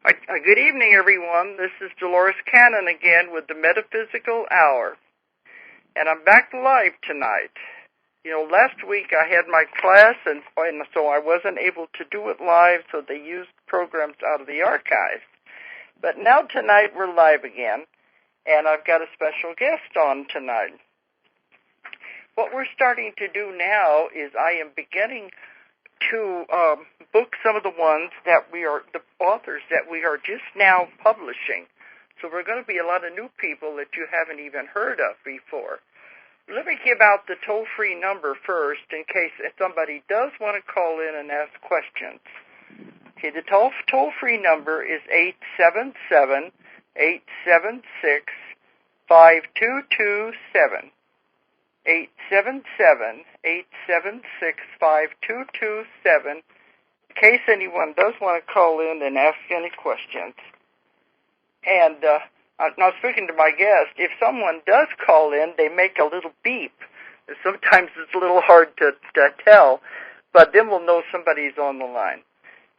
Good evening, everyone. This is Dolores Cannon again with the Metaphysical Hour. And I'm back live tonight. You know, last week I had my class, and so I wasn't able to do it live, so they used programs out of the archives. But now tonight we're live again, and I've got a special guest on tonight. What we're starting to do now is I am beginning to book some of the ones that the authors that we are just now publishing. So we're going to be a lot of new people that you haven't even heard of before. Let me give out the toll-free number first in case if somebody does want to call in and ask questions. Okay, the toll-free number is 877-876-5227. 877-876-5227, in case anyone does want to call in and ask any questions. And now speaking to my guest, if someone does call in, they make a little beep. Sometimes it's a little hard to tell, but then we'll know somebody's on the line.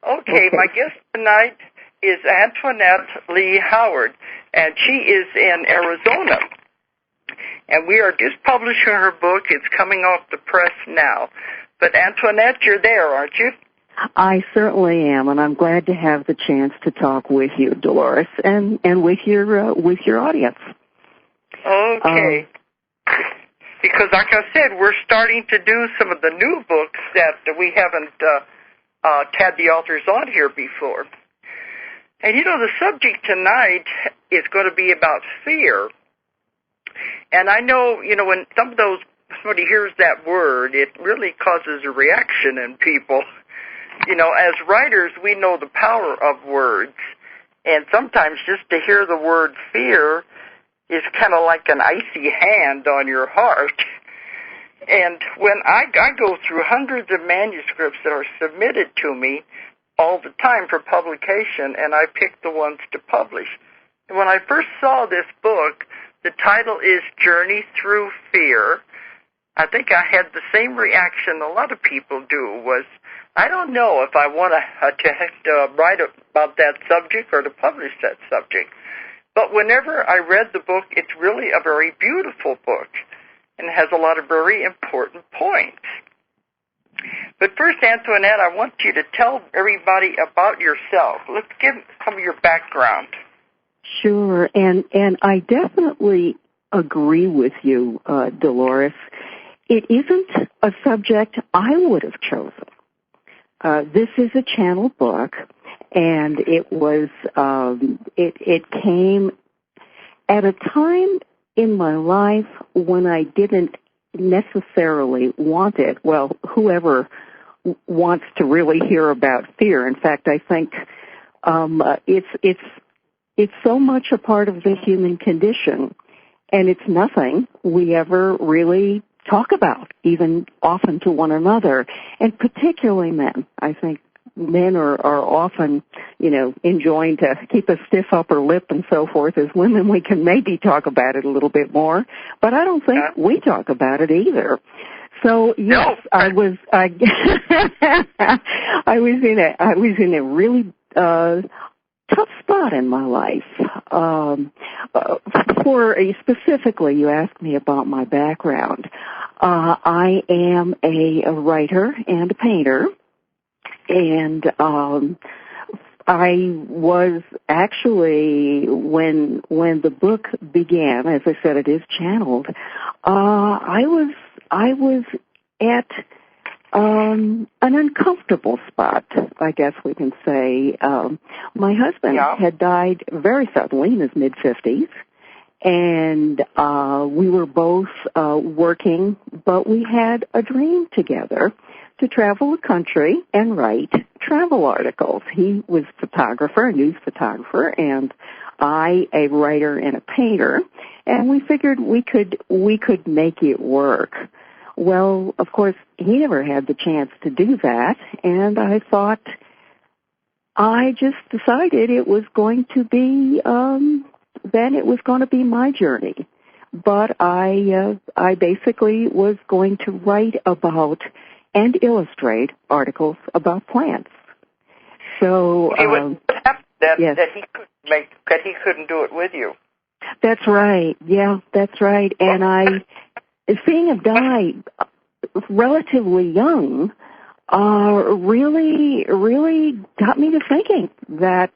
Okay, my guest tonight is Antoinette Lee Howard, and she is in Arizona. And we are just publishing her book. It's coming off the press now. But Antoinette, you're there, aren't you? I certainly am, and I'm glad to have the chance to talk with you, Dolores, and with your audience. Okay. Because, like I said, we're starting to do some of the new books that we haven't had the authors on here before. And, you know, the subject tonight is going to be about fear. And I know, you know, when somebody hears that word, it really causes a reaction in people. You know, as writers, we know the power of words. And sometimes just to hear the word fear is kind of like an icy hand on your heart. And when I go through hundreds of manuscripts that are submitted to me all the time for publication, and I pick the ones to publish. And when I first saw this book, the title is Journey Through Fear. I think I had the same reaction a lot of people do, was I don't know if I want to write about that subject or to publish that subject. But whenever I read the book, it's really a very beautiful book and has a lot of very important points. But first, Antoinette, I want you to tell everybody about yourself. Let's give some of your background. Sure, and I definitely agree with you, Dolores. It isn't a subject I would have chosen. This is a channel book, and it was it came at a time in my life when I didn't necessarily want it. Well, whoever wants to really hear about fear. In fact, I think it's so much a part of the human condition, and it's nothing we ever really talk about, even often to one another, and particularly men. I think men are often, you know, enjoined to keep a stiff upper lip and so forth. As women, we can maybe talk about it a little bit more, but I don't think we talk about it either. So yes, I was in a really tough spot in my life. Specifically, you asked me about my background. I am a writer and a painter, and I was actually, when the book began, as I said, it is channeled. I was at an uncomfortable spot, I guess we can say. My husband had died very suddenly in his mid-50s, and we were both working, but we had a dream together to travel the country and write travel articles. He was a photographer, a news photographer, and I a writer and a painter, and we figured we could make it work. Well, of course, he never had the chance to do that, and I just decided it was going to be, then it was going to be my journey. But I basically was going to write about and illustrate articles about plants. So, that he couldn't do it with you. That's right. Yeah, that's right. And seeing him die relatively young, really got me to thinking that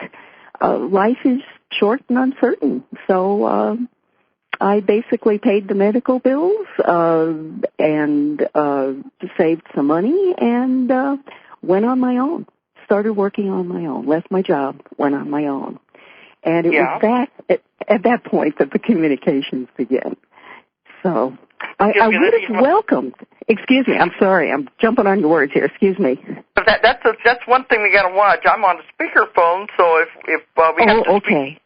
life is short and uncertain. So I basically paid the medical bills and saved some money and went on my own. Started working on my own. Left my job, went on my own. And it was at that point that the communications began. So I would have welcomed. Excuse me, I'm sorry, I'm jumping on your words here. Excuse me. That's one thing we got to watch. I'm on a speakerphone, so if we have to speak,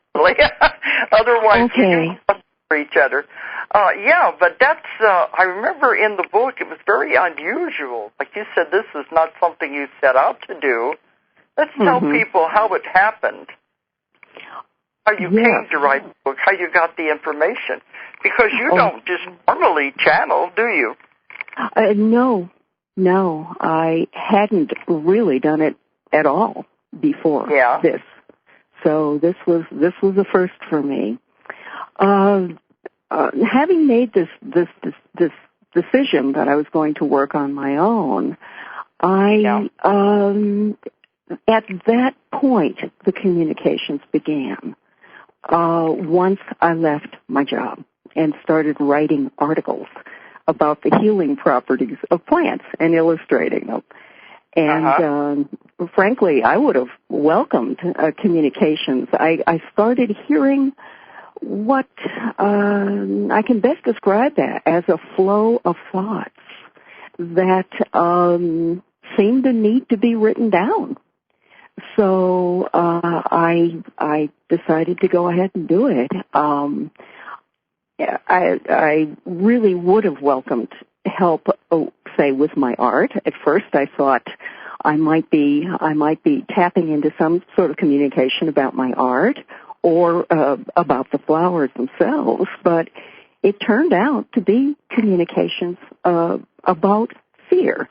otherwise we don't for each other. But that's. I remember in the book it was very unusual. Like you said, this is not something you set out to do. Let's tell people how it happened. How you came to write the book, how you got the information. Because you don't just normally channel, do you? No, I hadn't really done it at all before this. So this was a first for me. Having made this decision that I was going to work on my own, at that point the communications began. Once I left my job and started writing articles about the healing properties of plants and illustrating them. And frankly, I would have welcomed communications. I started hearing what I can best describe that as a flow of thoughts that seemed to need to be written down. So I decided to go ahead and do it. I really would have welcomed help, say, with my art. At first, I thought I might be tapping into some sort of communication about my art or about the flowers themselves, but it turned out to be communications about fear.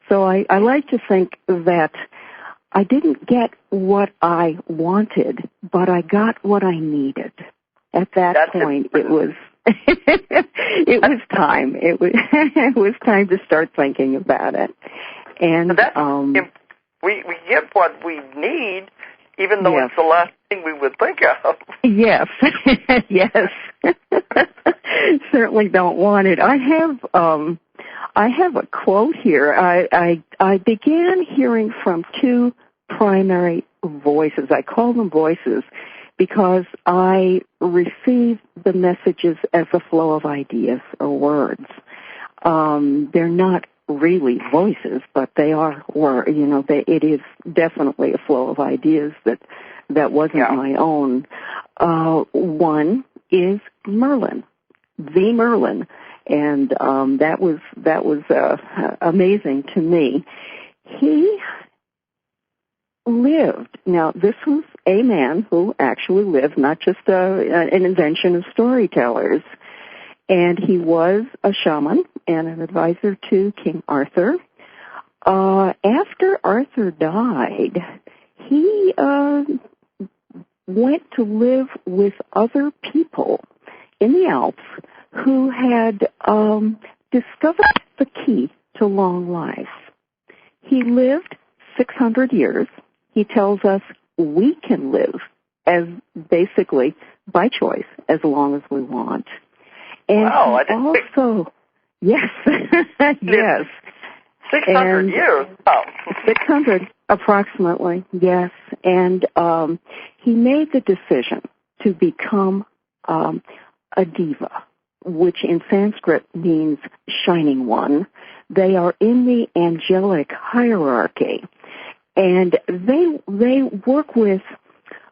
So I like to think that I didn't get what I wanted, but I got what I needed. At that point, it was it was time. It was time to start thinking about it. And we get what we need, even though it's the last thing we would think of. Yes, yes. Certainly don't want it. I have a quote here. I began hearing from two primary voices. I call them voices because I receive the messages as a flow of ideas or words. They're not really voices, but they are words. You know, it is definitely a flow of ideas that wasn't my own. One is Merlin, the Merlin, and that was amazing to me. He lived. Now, this was a man who actually lived, not just an invention of storytellers. And he was a shaman and an advisor to King Arthur. After Arthur died, he went to live with other people in the Alps who had discovered the key to long life. He lived 600 years. He tells us we can live as basically by choice as long as we want. And also, yes, yes. 600 years? Oh. 600, approximately, yes. And he made the decision to become a diva, which in Sanskrit means shining one. They are in the angelic hierarchy. And they work with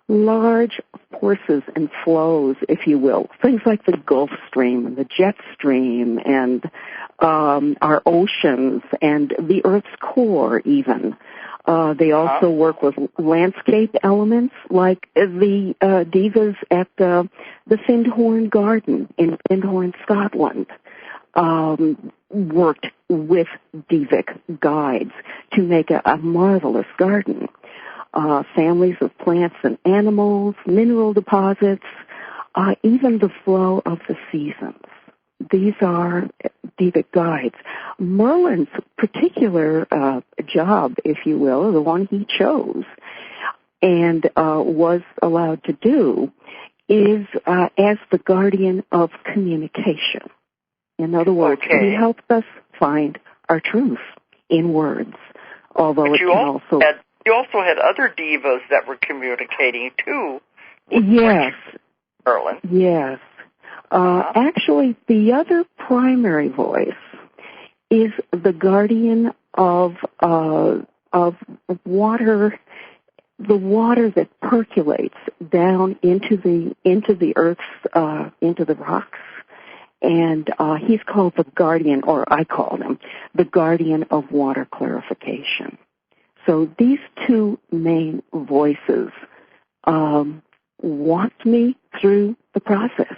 large forces and flows, if you will, things like the Gulf Stream and the jet stream and our oceans and the Earth's core even. They also work with landscape elements like the divas at the Findhorn Garden in Findhorn, Scotland. Worked with divic guides to make a marvelous garden. families of plants and animals, mineral deposits, even the flow of the seasons. These are Devic guides. Merlin's particular job, if you will, or the one he chose and was allowed to do, is as the guardian of communication. In other words, he helps us find our truth in words, although but it can also... You also had other divas that were communicating, too. Yes. Merlin. Yes. Actually, the other primary voice is the guardian of water, the water that percolates down into the earth's, into the rocks. And he's called the guardian, or I call him, the guardian of water clarification. So these two main voices walked me through the process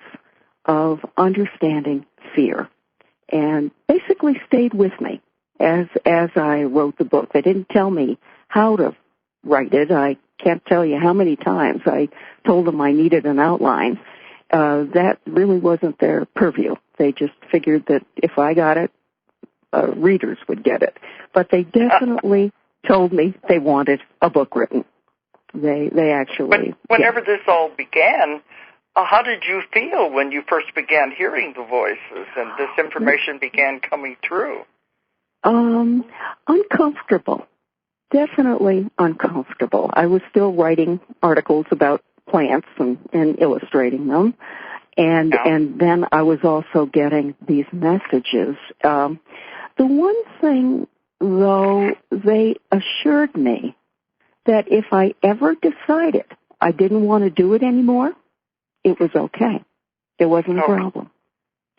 of understanding fear and basically stayed with me as I wrote the book. They didn't tell me how to write it. I can't tell you how many times I told them I needed an outline. That really wasn't their purview. They just figured that if I got it, readers would get it. But they definitely told me they wanted a book written. They actually... Whenever this all began, how did you feel when you first began hearing the voices and this information began coming through? Uncomfortable. Definitely uncomfortable. I was still writing articles about plants and illustrating them. And then I was also getting these messages. The one thing, though, they assured me that if I ever decided I didn't want to do it anymore, it was okay. There wasn't a problem.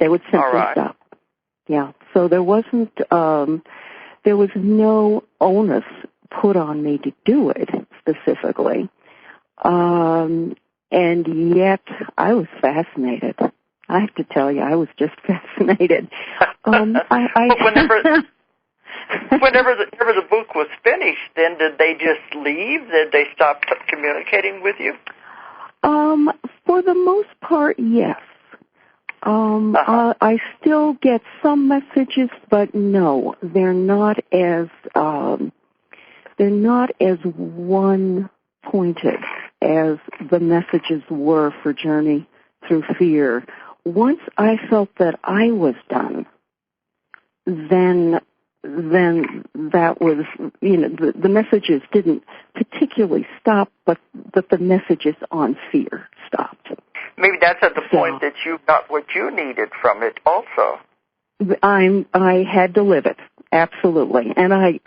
They would simply stop. Yeah. So there wasn't, there was no onus put on me to do it specifically. And yet I was fascinated. I have to tell you, I was just fascinated. But whenever the book was finished, then did they just leave? Did they stop communicating with you? For the most part, yes. I still get some messages, but no, they're not as one-pointed as the messages were for Journey Through Fear. Once I felt that I was done, then that was, the messages didn't particularly stop, but the messages on fear stopped. Maybe that's at the point that you got what you needed from it also. I had to live it, absolutely. And I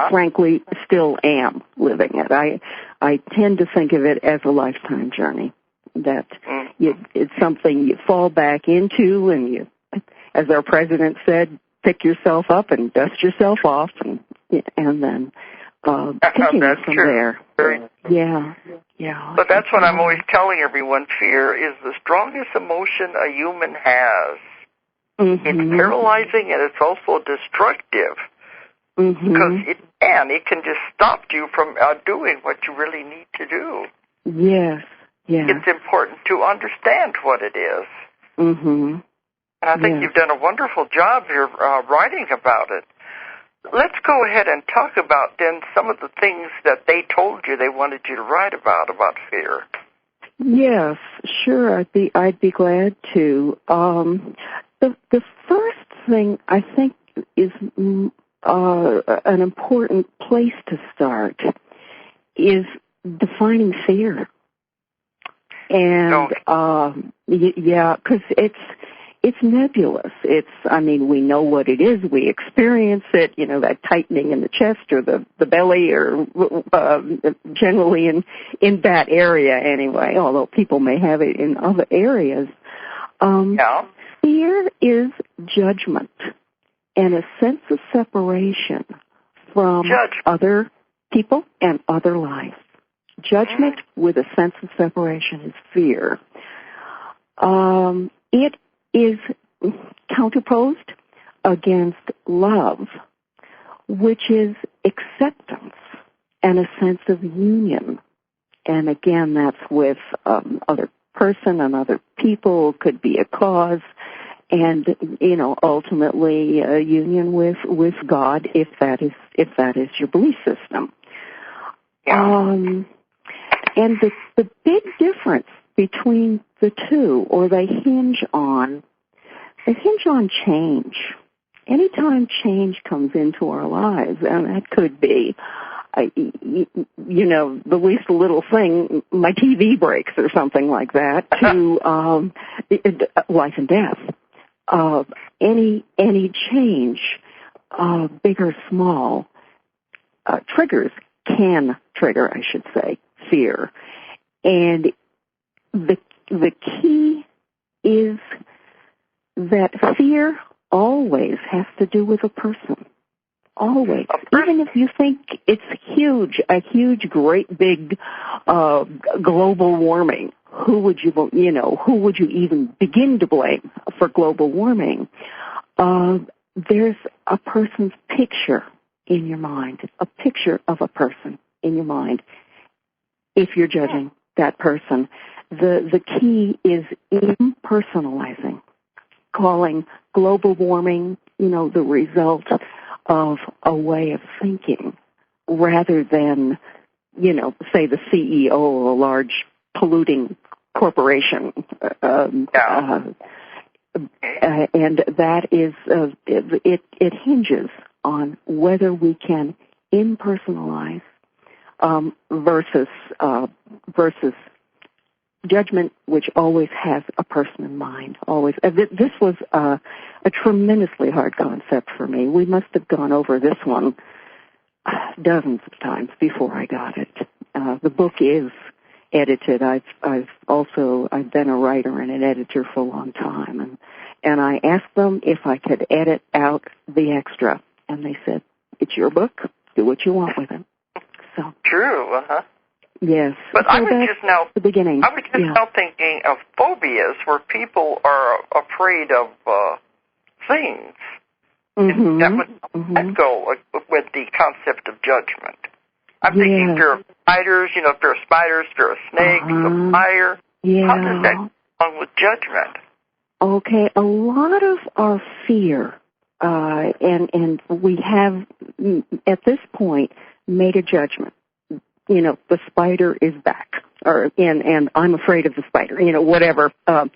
frankly still am living it. I tend to think of it as a lifetime journey, that it's something you fall back into, and you, as our president said, pick yourself up and dust yourself off, and then continue from there. Yeah. But that's what I'm always telling everyone. Fear is the strongest emotion a human has. Mm-hmm. It's paralyzing, and it's also destructive. Mm-hmm. Because it can just stop you from doing what you really need to do. Yes. It's important to understand what it is. Mm-hmm. And I think you've done a wonderful job here writing about it. Let's go ahead and talk about then some of the things that they told you they wanted you to write about fear. Yes, sure. I'd be glad to. The first thing I think is an important place to start is defining fear. And because it's nebulous. We know what it is. We experience it, that tightening in the chest or the belly, or generally in that area anyway, although people may have it in other areas. Fear is judgment and a sense of separation from other people and other life. Judgment with a sense of separation is fear. It is counterposed against love, which is acceptance and a sense of union. And again, that's with other person and other people, could be a cause, and ultimately a union with God, if that is your belief system. Yeah. And the big difference between the two, or they hinge on change. Anytime change comes into our lives, and that could be, the least little thing, my TV breaks or something like that, to life and death. Any change, big or small, can trigger, I should say, fear. And the key is that fear always has to do with a person. Always. Even if you think it's a huge, great, big, global warming, who would you even begin to blame for global warming? There's a person's picture in your mind, a picture of a person in your mind. If you're judging that person, the key is impersonalizing, calling global warming, the result of a way of thinking, rather than, say the CEO of a large polluting corporation. And that is, it hinges on whether we can impersonalize versus judgment, which always has a person in mind. Always. This was a tremendously hard concept for me. We must have gone over this one dozens of times before I got it. The book is edited. I've been a writer and an editor for a long time, and I asked them if I could edit out the extra, and they said, "It's your book. Do what you want with it." So true. Yes. But so I was just now the beginning. I was just now thinking of phobias where people are afraid of things. Mm-hmm. That would go with the concept of judgment. I'm thinking fear of spiders, fear of spiders, fear of snakes, of fire. Yeah. How does that go along with judgment? Okay, a lot of our fear, and we have, at this point, made a judgment. The spider is back, and I'm afraid of the spider, whatever. But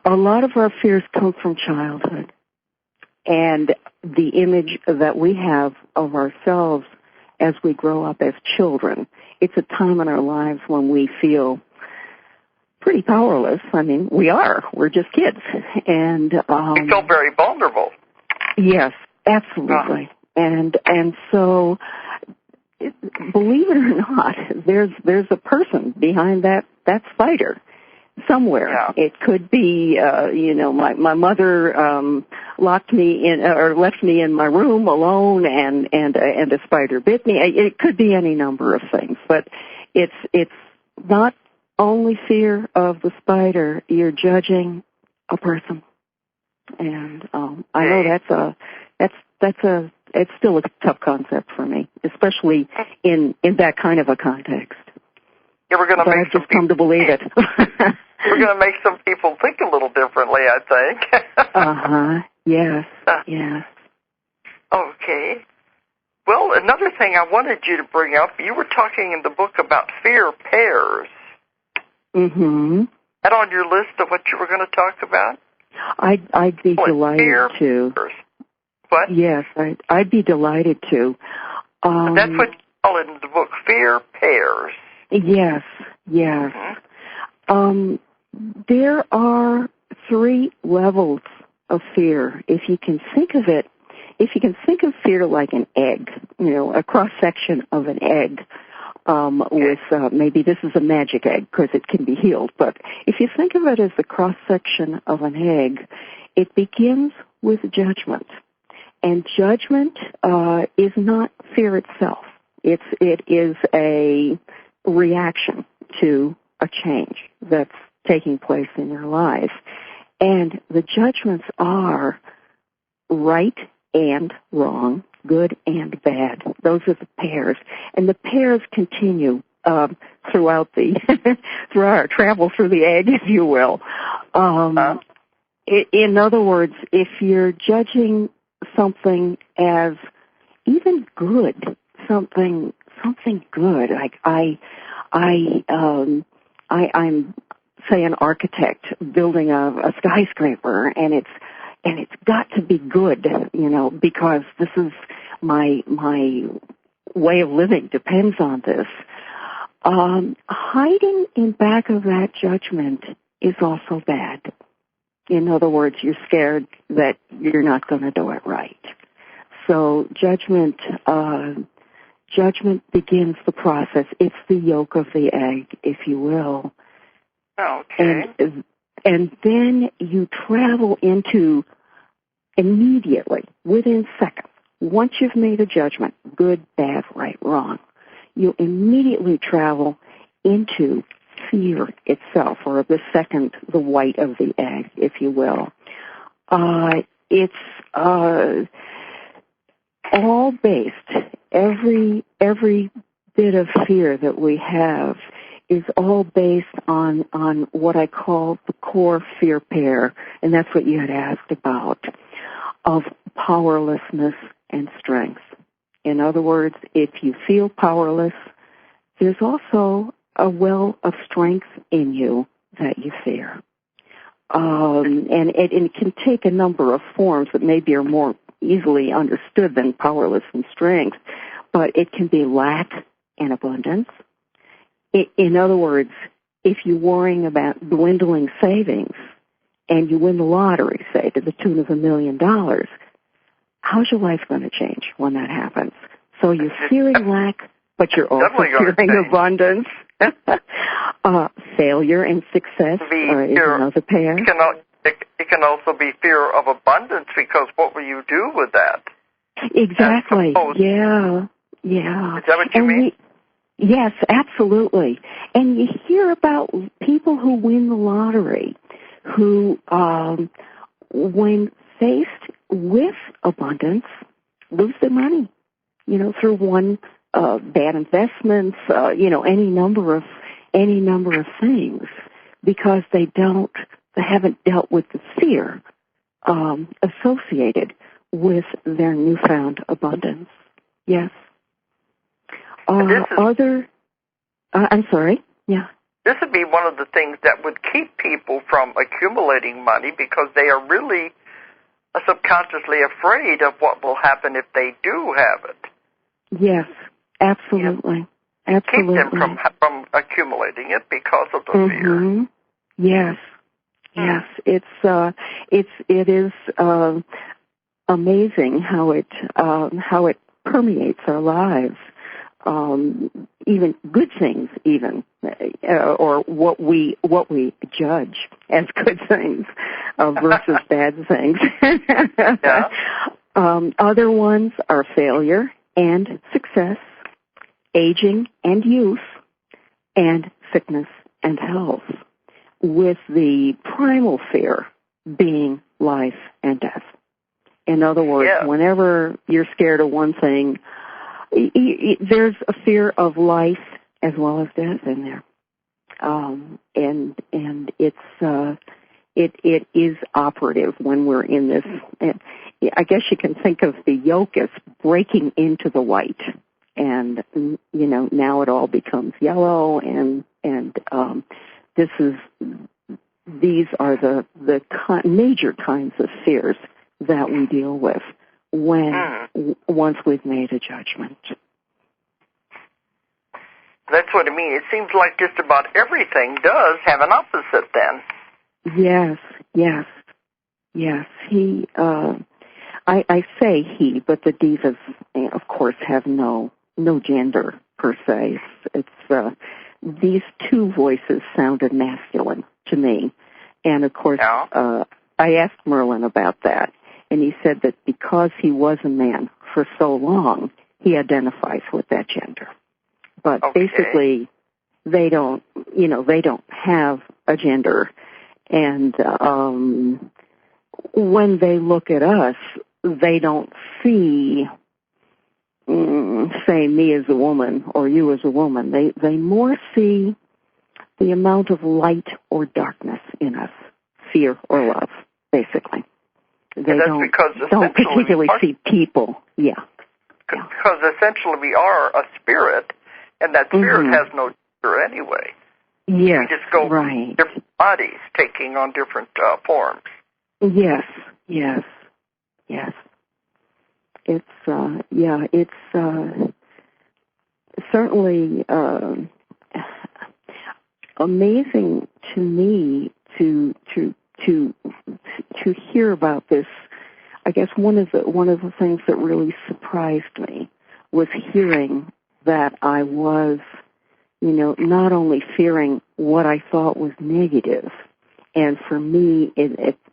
a lot of our fears come from childhood, and the image that we have of ourselves as we grow up as children. It's a time in our lives when we feel pretty powerless. I mean, we're just kids, and we feel very vulnerable. Yes, absolutely, and so. Believe it or not, there's a person behind that spider somewhere. Yeah. It could be, my mother locked me in or left me in my room alone, and a spider bit me. It could be any number of things, but it's not only fear of the spider. You're judging a person, and I know it's still a tough concept for me, especially in that kind of a context. Yeah, we're going to make I've just come to believe it. We're going to make some people think a little differently, I think. Yes. Yes. Okay. Well, another thing I wanted you to bring up, you were talking in the book about fear pairs. Mm-hmm. That on your list of what you were going to talk about? I'd be delighted to. Pairs. What? Yes, I'd be delighted to. That's what you call it in the book, fear pairs. Yes. Mm-hmm. There are 3 levels of fear. If you can think of fear like an egg, a cross-section of an egg, with maybe this is a magic egg because it can be healed, but if you think of it as the cross-section of an egg, it begins with judgment. And judgment is not fear itself. It is a reaction to a change that's taking place in your life. And the judgments are right and wrong, good and bad. Those are the pairs. And the pairs continue throughout our travel through the egg, if you will. In other words, if you're judging something as even good, something good, like I'm say an architect building a skyscraper, and it's got to be good, because this is my way of living depends on this. Hiding in back of that judgment is also bad. In other words, you're scared that you're not going to do it right. So judgment begins the process. It's the yolk of the egg, if you will. Okay. And then you travel into immediately, within seconds, once you've made a judgment, good, bad, right, wrong, you immediately travel into fear itself, or the white of the egg, if you will. It's all based, every bit of fear that we have is all based on what I call the core fear pair, and that's what you had asked about, of powerlessness and strength. In other words, if you feel powerless, there's also a well of strength in you that you fear. And it can take a number of forms that maybe are more easily understood than powerless and strength, but it can be lack and abundance. In other words, if you're worrying about dwindling savings and you win the lottery, say, to the tune of $1 million, how's your life going to change when that happens? So you're fearing lack, but you're also fearing abundance. Failure and success is another pair. It can also be fear of abundance, because what will you do with that? Exactly. Yeah. Is that what you mean? Yes, absolutely. And you hear about people who win the lottery who, when faced with abundance, lose their money, through one, bad investments, any number of things, because they haven't dealt with the fear, associated with their newfound abundance. Yes. I'm sorry. Yeah. This would be one of the things that would keep people from accumulating money, because they are really subconsciously afraid of what will happen if they do have it. Yes, absolutely. Yeah. Keep them from accumulating it because of the fear. Yes. Yes. It is amazing how it permeates our lives. Even good things, or what we judge as good things versus bad things. Yeah. Other ones are failure and success, aging and youth, and sickness and health, with the primal fear being life and death. In other words, whenever you're scared of one thing, there's a fear of life as well as death in there, and it is operative when we're in this. I guess you can think of the yolk as breaking into the white, and now it all becomes yellow, and these are the major kinds of fears that we deal with once we've made a judgment. That's what I mean. It seems like just about everything does have an opposite then. Yes. I say he, but the divas, of course, have no gender per se. It's these two voices sounded masculine to me, and of course, I asked Merlin about that. And he said that because he was a man for so long, he identifies with that gender. But basically, they don't have a gender. And when they look at us, they don't see say me as a woman or you as a woman. They more see the amount of light or darkness in us, fear or love, basically. They don't particularly see people. Yeah. Because essentially we are a spirit, and that spirit has no gender anyway. Yes, we just go right. different bodies taking on different forms. Yes. It's certainly amazing to me to hear about this. I guess one of the things that really surprised me was hearing that I was, not only fearing what I thought was negative, and for me,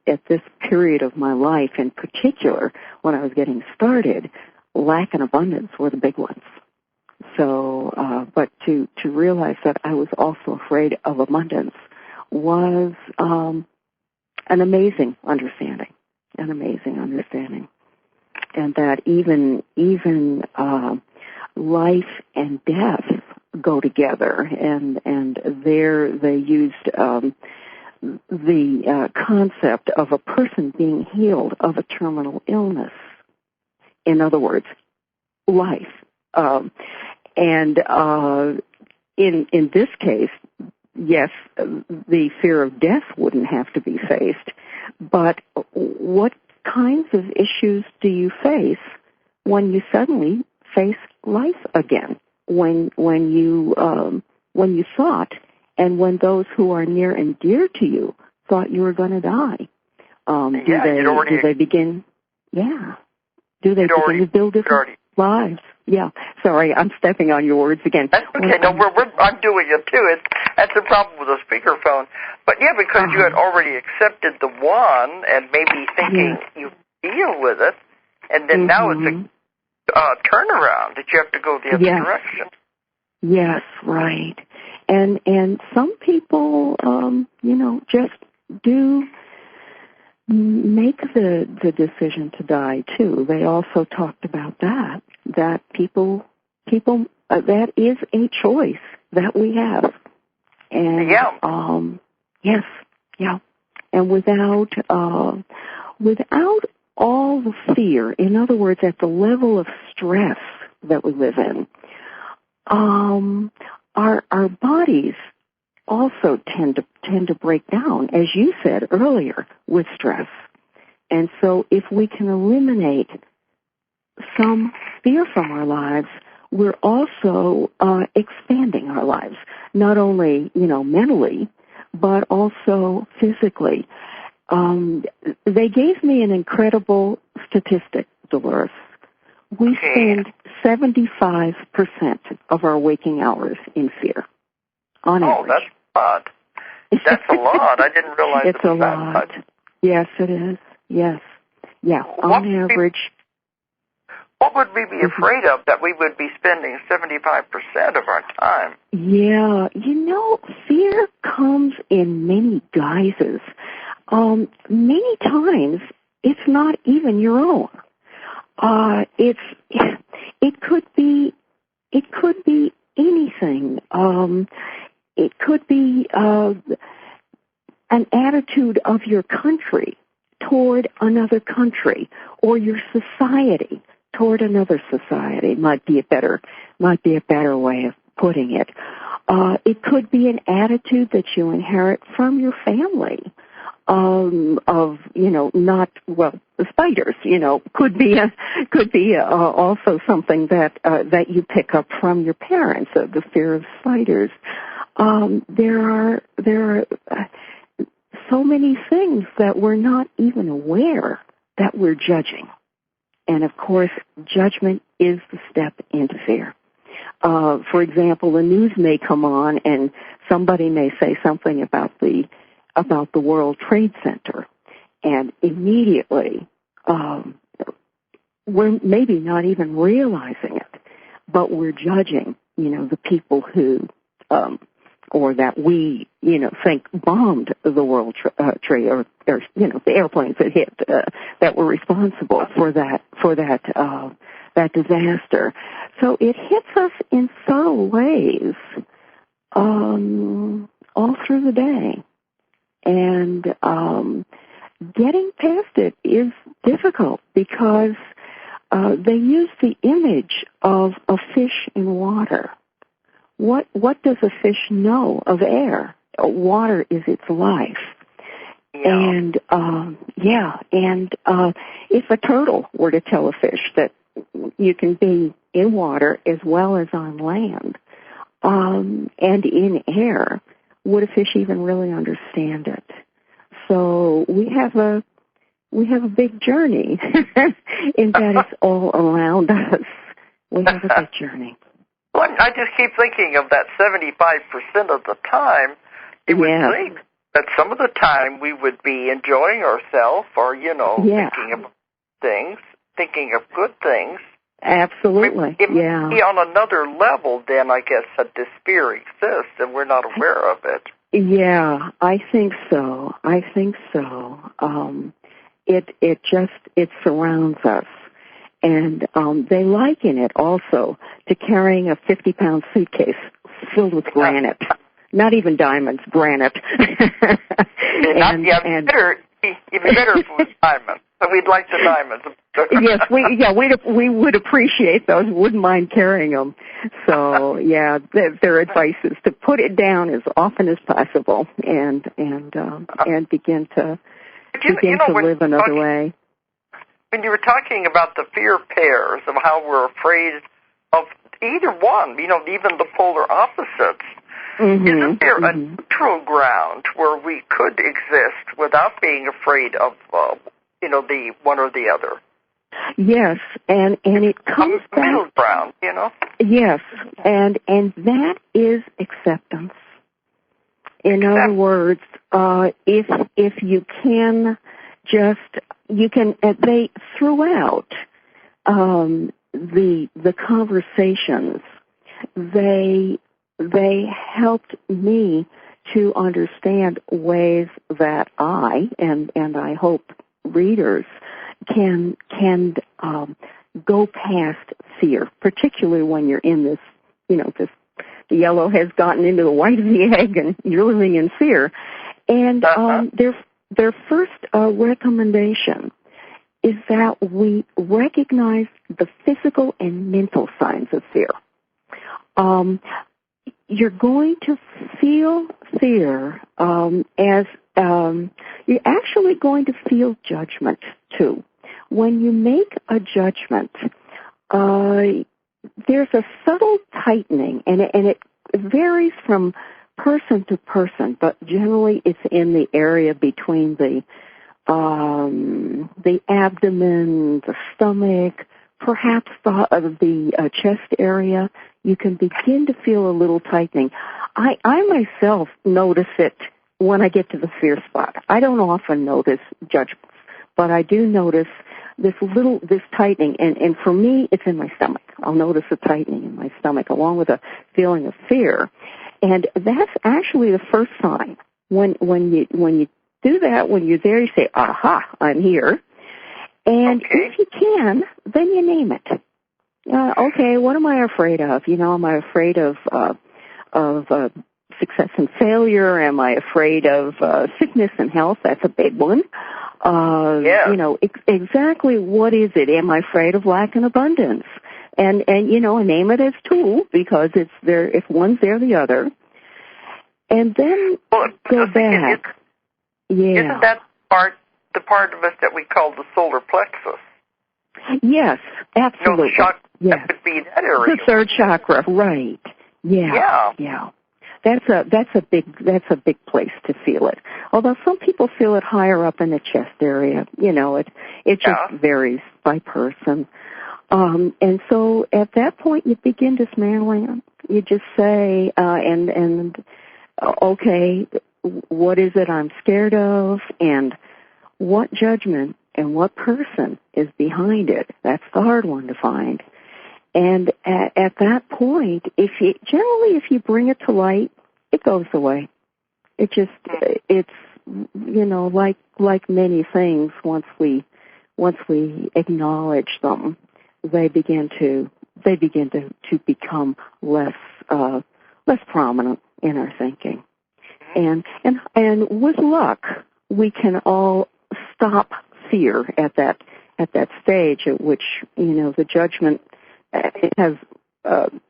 at this period of my life in particular, when I was getting started, lack and abundance were the big ones. So, but to realize that I was also afraid of abundance was an amazing understanding. And that even life and death go together, and there they used the concept of a person being healed of a terminal illness. In other words, life. In this case, yes, the fear of death wouldn't have to be faced, but what kinds of issues do you face when you suddenly face life again? When you thought, and when those who are near and dear to you thought you were going to die, do they begin? Yeah. Do they begin to build different lives? Yeah. Sorry, I'm stepping on your words again. That's okay. No, I'm doing it too. That's the problem with a speakerphone. But yeah, because you had already accepted the one and maybe thinking you deal with it, and then now it's a turnaround that you have to go the other direction. Yes, right. And some people, just do make the decision to die too. They also talked about that people, that is a choice that we have. And, yes. And without all the fear, in other words, at the level of stress that we live in, our bodies also tend to break down, as you said earlier, with stress. And so if we can eliminate some fear from our lives, we're also expanding our lives, not only, mentally, but also physically. They gave me an incredible statistic, Dolores. We spend 75% of our waking hours in fear, on average. Oh, that's a lot. That's a lot. I didn't realize it's a lot. Much. Yes, it is. Yes. Yeah, on average. What would we be afraid of that we would be spending 75% of our time? Yeah, fear comes in many guises. Many times, it's not even your own. It could be anything. It could be an attitude of your country toward another country, or your society toward another society. Might be a better way of putting it. It could be an attitude that you inherit from your family. The spiders, could be also something that you pick up from your parents, the fear of spiders. There are so many things that we're not even aware that we're judging. And of course, judgment is the step into fear. For example, the news may come on and somebody may say something about the World Trade Center, and immediately we're maybe not even realizing it, but we're judging, the people who, or that we, think bombed the World Trade, or the airplanes that hit, that were responsible for that that disaster. So it hits us in subtle ways all through the day. And getting past it is difficult because they use the image of a fish in water. What does a fish know of air? Water is its life. Yeah. And if a turtle were to tell a fish that you can be in water as well as on land and in air, would a fish even really understand it? So we have a big journey in that it's all around us. We have a big journey. Well, I just keep thinking of that 75% of the time. It would think that some of the time we would be enjoying ourselves or, thinking of things, thinking of good things. Absolutely, it might be on another level then, I guess, that this fear exists and we're not aware of it. Yeah, I think so. It surrounds us. And they liken it also to carrying a 50-pound suitcase filled with granite. Not even diamonds, granite. It'd be better if it was diamonds. But we'd like the diamonds. Yes, we would appreciate those. Wouldn't mind carrying them. So their advice is to put it down as often as possible and begin to live another way. When you were talking about the fear pairs of how we're afraid of either one, even the polar opposites, isn't there a neutral ground where we could exist without being afraid of, the one or the other? Yes, and it comes back. Middle ground, Yes, and that is acceptance. In other words, if you can they throughout the conversations, they helped me to understand ways that I and I hope readers can go past fear, particularly when you're in this, the yellow has gotten into the white of the egg and you're living in fear. And their first recommendation is that we recognize the physical and mental signs of fear. You're going to feel fear as you're actually going to feel judgment too. When you make a judgment, there's a subtle tightening, and it varies from person to person, but generally it's in the area between the abdomen, the stomach, perhaps the chest area. You can begin to feel a little tightening. I myself notice it when I get to the fear spot. I don't often notice judgments, but I do notice this tightening, and for me, it's in my stomach. I'll notice a tightening in my stomach along with a feeling of fear. And that's actually the first sign. When you do that, when you're there, you say, aha, I'm here. And if you can, then you name it. Okay, what am I afraid of? Am I afraid of success and failure? Am I afraid of sickness and health? That's a big one. Exactly what is it? Am I afraid of lack and abundance? And name it as two, because it's there. If one's there, the other. And then go back. Isn't that the part of us that we call the solar plexus? Yes, absolutely. That would be that area. The third chakra, right? Yeah. That's a big place to feel it. Although some people feel it higher up in the chest area. It just varies by person. And so at that point, you begin dismantling. You just say, okay, what is it I'm scared of, and what judgment and what person is behind it? That's the hard one to find. And at that point, if you bring it to light, it goes away. It's like many things, once we acknowledge them, they begin to become less prominent in our thinking. And with luck, we can all stop fear at that stage at which, the judgment has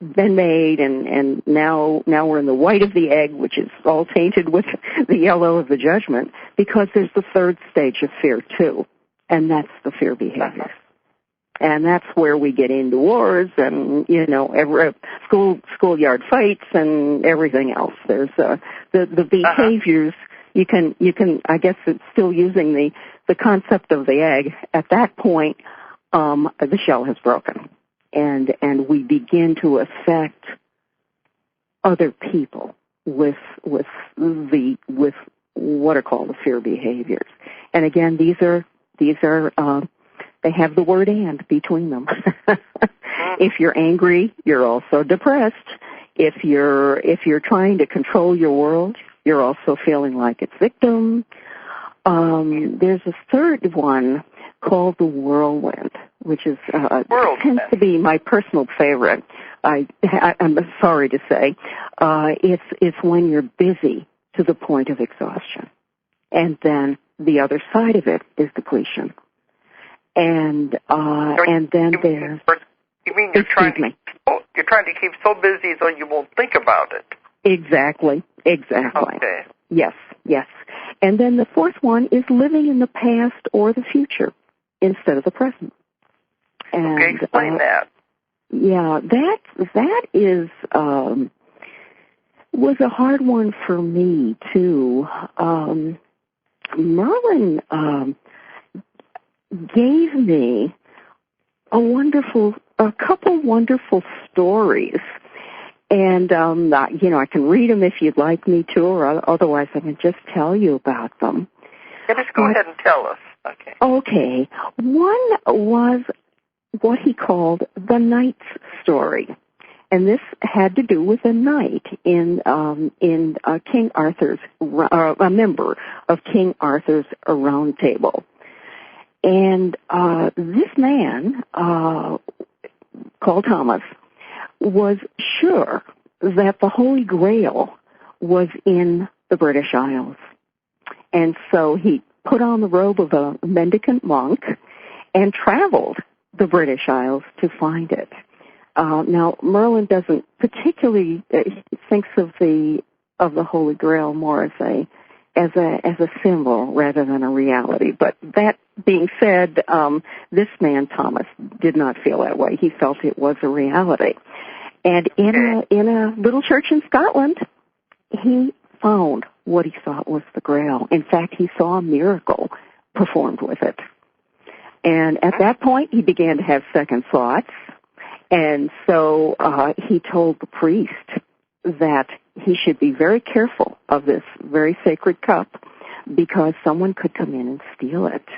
been made, and now we're in the white of the egg, which is all tainted with the yellow of the judgment, because there's the third stage of fear too, and that's the fear behavior. And that's where we get into wars and, every schoolyard fights and everything else. There's the behaviors. You can I guess it's still using the concept of the egg. At that point, the shell has broken, and we begin to affect other people with what are called the fear behaviors. And again, these are they have the word "and" between them. If you're angry, you're also depressed. If you're trying to control your world, you're also feeling like it's victim. There's a third one called the whirlwind, which is tends to be my personal favorite. I'm sorry to say, it's when you're busy to the point of exhaustion, and then the other side of it is depletion. And then there's. You mean you're trying to keep so busy so you won't think about it? Exactly. Okay. Yes. And then the fourth one is living in the past or the future instead of the present. And, okay, explain that. Yeah, that is was a hard one for me too. Merlin gave me a couple wonderful stories. And, I can read them if you'd like me to, or otherwise I can just tell you about them. Yeah, just go ahead and tell us. Okay. Okay. One was what he called the knight's story. And this had to do with a knight in King Arthur's, a member of King Arthur's Round Table. And this man, called Thomas, was sure that the Holy Grail was in the British Isles. And so he put on the robe of a mendicant monk and traveled the British Isles to find it. Now, Merlin doesn't particularly thinks of the Holy Grail more as a symbol rather than a reality. But that being said, this man Thomas did not feel that way. He felt it was a reality. And in a little church in Scotland, he found what he thought was the Grail. In fact, he saw a miracle performed with it. And at that point, he began to have second thoughts. And so he told the priest that he should be very careful of this very sacred cup because someone could come in and steal it.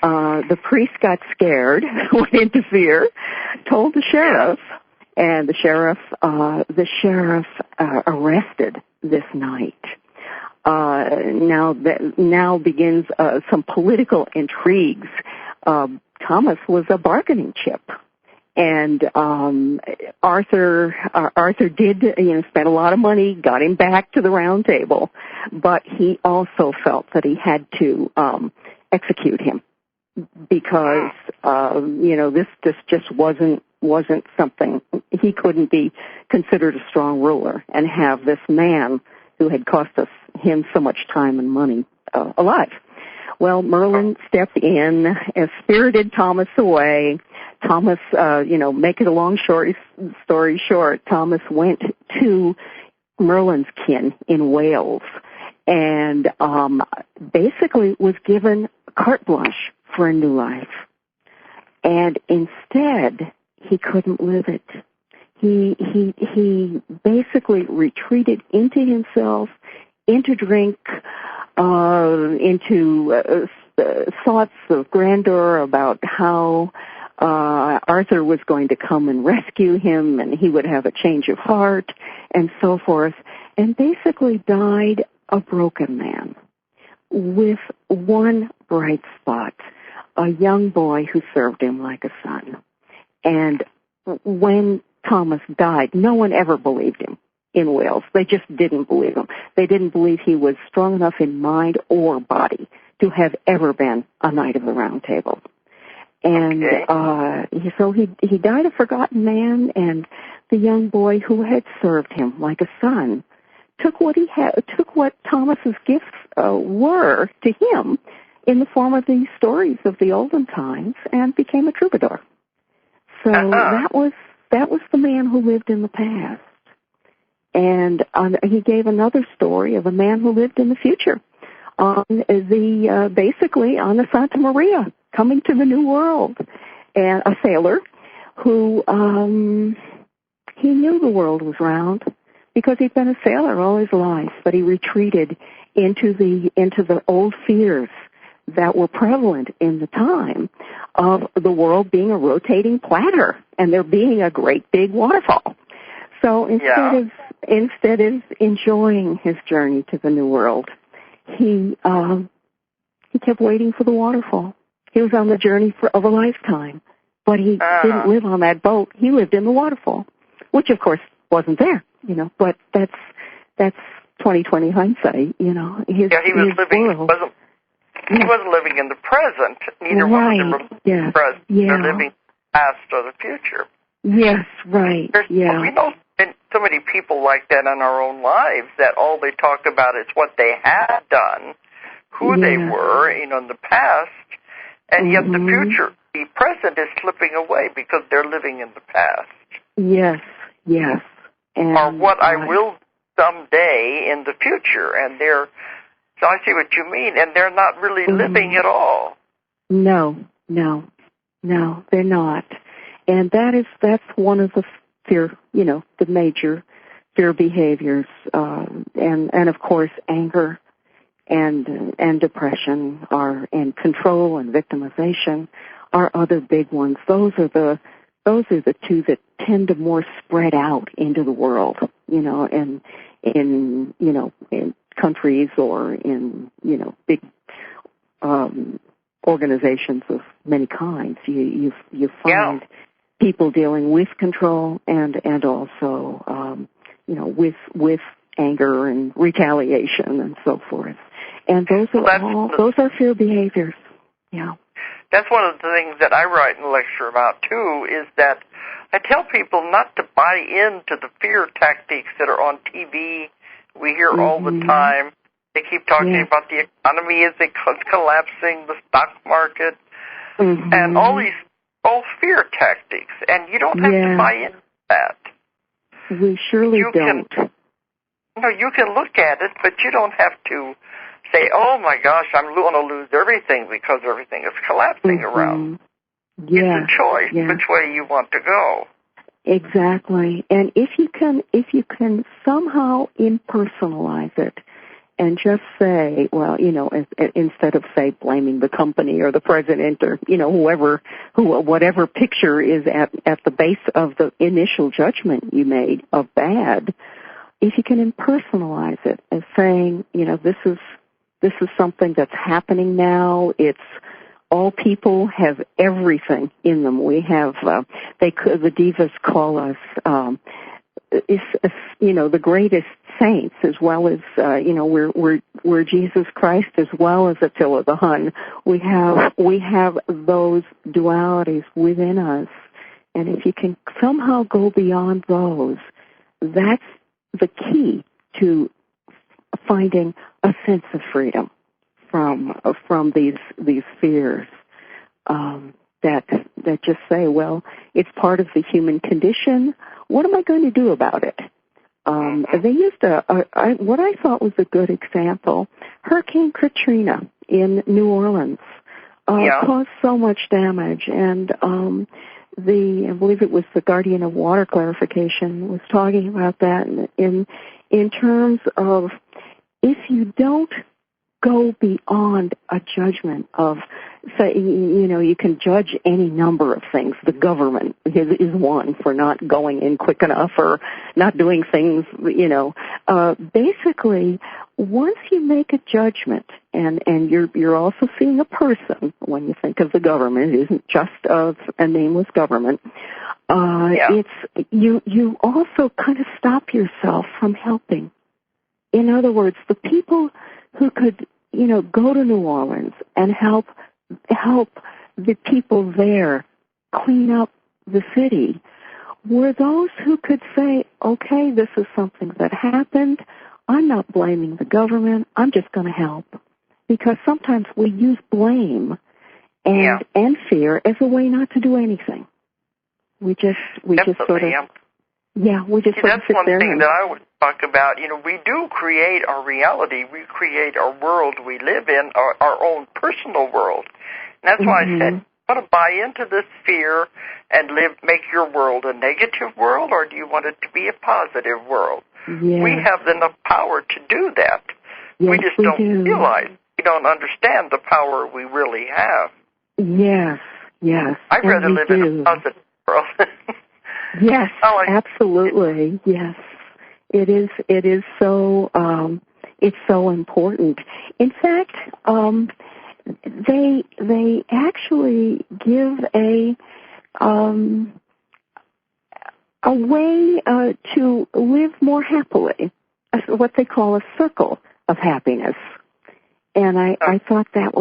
The priest got scared, went into fear, told the sheriff, and the sheriff arrested this knight. Now begins some political intrigues. Thomas was a bargaining chip. And Arthur did, spent a lot of money, got him back to the Round Table, but he also felt that he had to execute him because this just wasn't something. He couldn't be considered a strong ruler and have this man who had cost him so much time and money alive. Well, Merlin stepped in and spirited Thomas away. Thomas, make it a long story short, Thomas went to Merlin's kin in Wales and basically was given carte blanche for a new life. And instead, he couldn't live it. He basically retreated into himself, into drink, into thoughts of grandeur about how Arthur was going to come and rescue him and he would have a change of heart and so forth, and basically died a broken man with one bright spot, a young boy who served him like a son. And when Thomas died, no one ever believed him in Wales. They just didn't believe him. They didn't believe he was strong enough in mind or body to have ever been a Knight of the Round Table. And so he died a forgotten man, and the young boy who had served him like a son took what he had, took what Thomas's gifts were to him in the form of these stories of the olden times, and became a troubadour. So that was the man who lived in the past. And he gave another story of a man who lived in the future, on the basically on the Santa Maria, coming to the New World, and a sailor who he knew the world was round because he'd been a sailor all his life, but he retreated into the old fears that were prevalent in the time of the world being a rotating platter and there being a great big waterfall. So instead of enjoying his journey to the New World, he kept waiting for the waterfall. He was on the journey of a lifetime, but he didn't live on that boat. He lived in the waterfall, which of course wasn't there, but that's 20/20 hindsight, He was living. He wasn't living in the present. Neither one of them were in the present. They're living past or the future. Yes, right. We know so many people like that in our own lives that all they talk about is what they had done, who they were, in the past, and yet the future, the present is slipping away because they're living in the past. Yes. And or what I will someday in the future, and so I see what you mean, and they're not really living at all. No, they're not. And that's one of the fear, the major fear behaviors, and of course anger and depression and control and victimization are other big ones. Those are the two that tend to more spread out into the world, and in countries or in, big organizations of many kinds. You find people dealing with control and also, with anger and retaliation and so forth. And those are fear behaviors. Yeah. That's one of the things that I write and lecture about, too, is that I tell people not to buy into the fear tactics that are on TV. We hear all the time. They keep talking about the economy is collapsing, the stock market, and all fear tactics. And you don't have to buy into that. We surely don't. You can look at it, but you don't have to say, oh, my gosh, I'm going to lose everything because everything is collapsing around. It's a choice which way you want to go. Exactly. And if you can somehow impersonalize it and just say, well, instead of say blaming the company or the president or, whatever picture is at the base of the initial judgment you made of bad, if you can impersonalize it as saying, this is something that's happening now. It's all people have everything in them. We have, the divas call us, the greatest saints, as well as, we're Jesus Christ as well as Attila the Hun. We have those dualities within us. And if you can somehow go beyond those, that's the key to finding a sense of freedom from these fears that just say, well, it's part of the human condition. What am I going to do about it? They used what I thought was a good example. Hurricane Katrina in New Orleans caused so much damage, and I believe it was the Guardian of Water Clarification was talking about that in terms of if you don't go beyond a judgment of, say, you can judge any number of things. The government is one for not going in quick enough or not doing things, basically, once you make a judgment and you're also seeing a person when you think of the government. It isn't just a nameless government. It's you also kind of stop yourself from helping. In other words, the people who could, go to New Orleans and help the people there clean up the city were those who could say, okay, this is something that happened. I'm not blaming the government. I'm just going to help. Because sometimes we use blame and fear as a way not to do anything. We just sort of, we just sort of sit there. That's one thing that I would talk about. We do create our reality. We create our world we live in, our own personal world. And that's why I said, you want to buy into this fear and make your world a negative world, or do you want it to be a positive world? Yes. We have enough power to do that. Yes, we just don't realize. We don't understand the power we really have. Yes, yes. I'd rather live in a positive world. Yes, absolutely. Yes. It is so it's so important. In fact, they actually give a way to live more happily, what they call a circle of happiness. And I thought it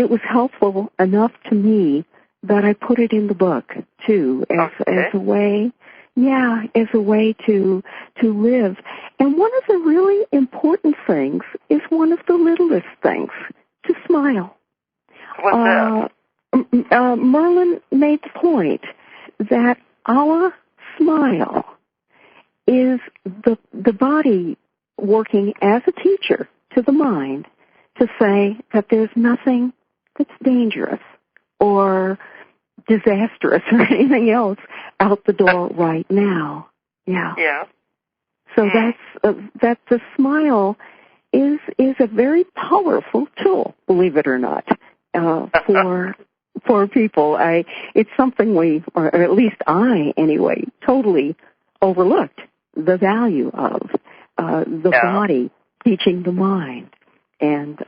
was helpful enough to me that I put it in the book too, as a way, as a way to live. And one of the really important things is one of the littlest things, to smile. What's that? Merlin made the point that our smile is the body working as a teacher to the mind to say that there's nothing that's dangerous or disastrous or anything else out the door right now. Yeah. So that the smile is a very powerful tool, believe it or not, for people. It's something or at least I anyway, totally overlooked the value of the body teaching the mind. And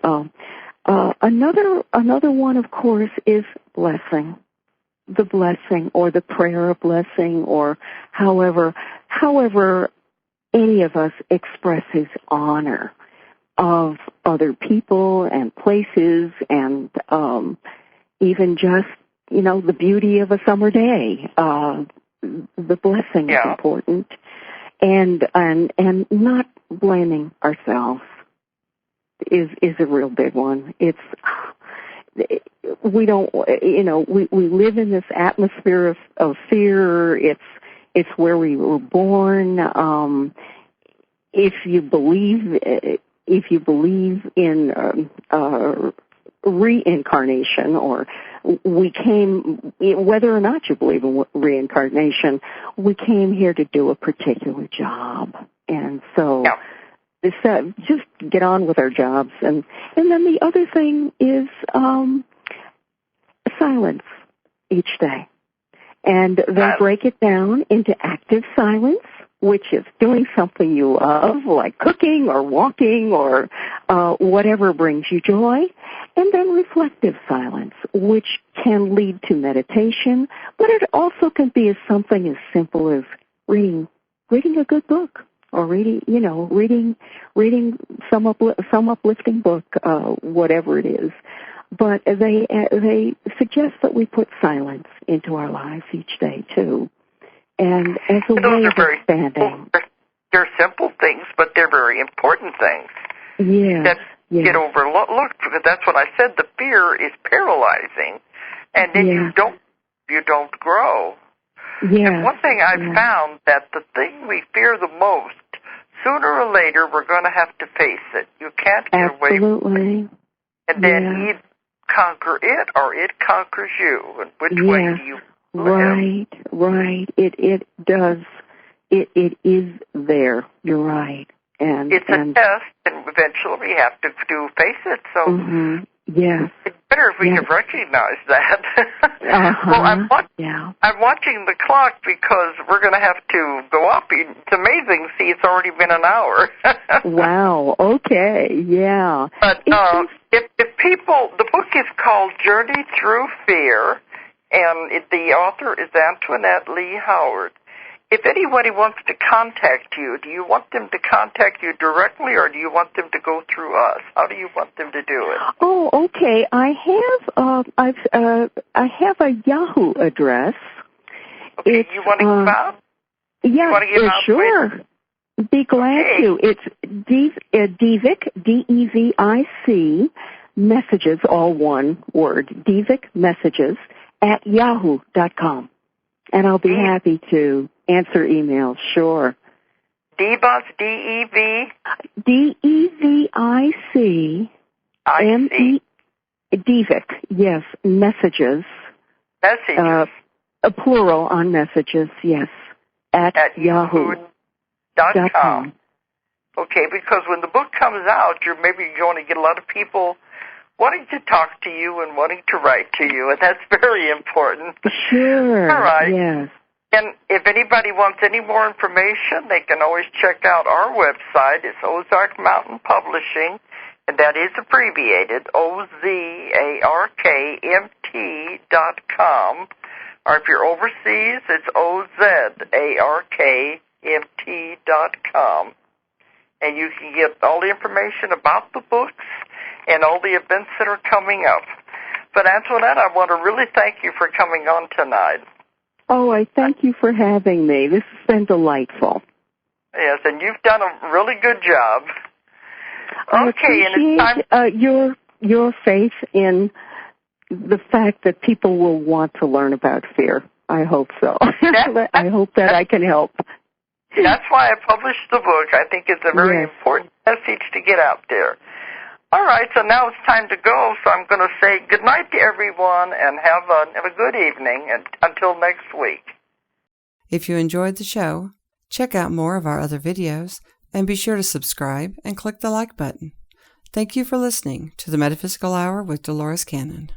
another one, of course, is blessing. The blessing or the prayer of blessing, or however any of us expresses honor of other people and places, and even just the beauty of a summer day. The blessing is important, and not blaming ourselves is a real big one. We don't, we live in this atmosphere of fear. It's where we were born. If you believe in reincarnation, or we came, whether or not you believe in reincarnation, we came here to do a particular job, and so. Just get on with our jobs. And then the other thing is silence each day. And they break it down into active silence, which is doing something you love, like cooking or walking or whatever brings you joy. And then reflective silence, which can lead to meditation, but it also can be something as simple as reading a good book. Or reading some uplifting book, whatever it is. But they suggest that we put silence into our lives each day too, and as a way of expanding. They're simple things, but they're very important things. That get overlooked, because that's what I said. The fear is paralyzing, and then you don't grow. And one thing I've found, that the thing we fear the most, sooner or later we're going to have to face it. You can't get away from it. And then either conquer it or it conquers you. And which way do you live? Right. It does. It is there. You're right. And it's a test, and eventually we have to face it. So Yes. It's better if we can recognize that. Well, I'm watching the clock because we're going to have to go up. It's amazing. See, it's already been an hour. Wow. Okay. Yeah. But if people, the book is called Journey Through Fear, and the author is Antoinette Lee Howard. If anybody wants to contact you, do you want them to contact you directly, or do you want them to go through us? How do you want them to do it? Oh, okay. I have a Yahoo address. Okay, you want to give out? Yeah, sure. Be glad to. It's Devic, D-E-V-I-C, messages, all one word, Devic messages at yahoo.com. And I'll be happy to answer emails, sure. Devos, D-E-V? D-E-V-I-C. M-E, Devic, yes, messages. Messages. A plural on messages, yes, at yahoo.com. Okay, because when the book comes out, you're going to get a lot of people wanting to talk to you and wanting to write to you, and that's very important. Sure. All right. Yes. And if anybody wants any more information, they can always check out our website. It's Ozark Mountain Publishing, and that is abbreviated, OZARKMT.com. Or if you're overseas, it's OZARKMT.com. And you can get all the information about the books and all the events that are coming up. But Antoinette, I want to really thank you for coming on tonight. Oh, I thank you for having me. This has been delightful. Yes, and you've done a really good job. I okay, and it's time your faith in the fact that people will want to learn about fear. I hope so. I hope that I can help. That's why I published the book. I think it's a very important message to get out there. All right, so now it's time to go, so I'm going to say good night to everyone and have a good evening and until next week. If you enjoyed the show, check out more of our other videos and be sure to subscribe and click the like button. Thank you for listening to the Metaphysical Hour with Dolores Cannon.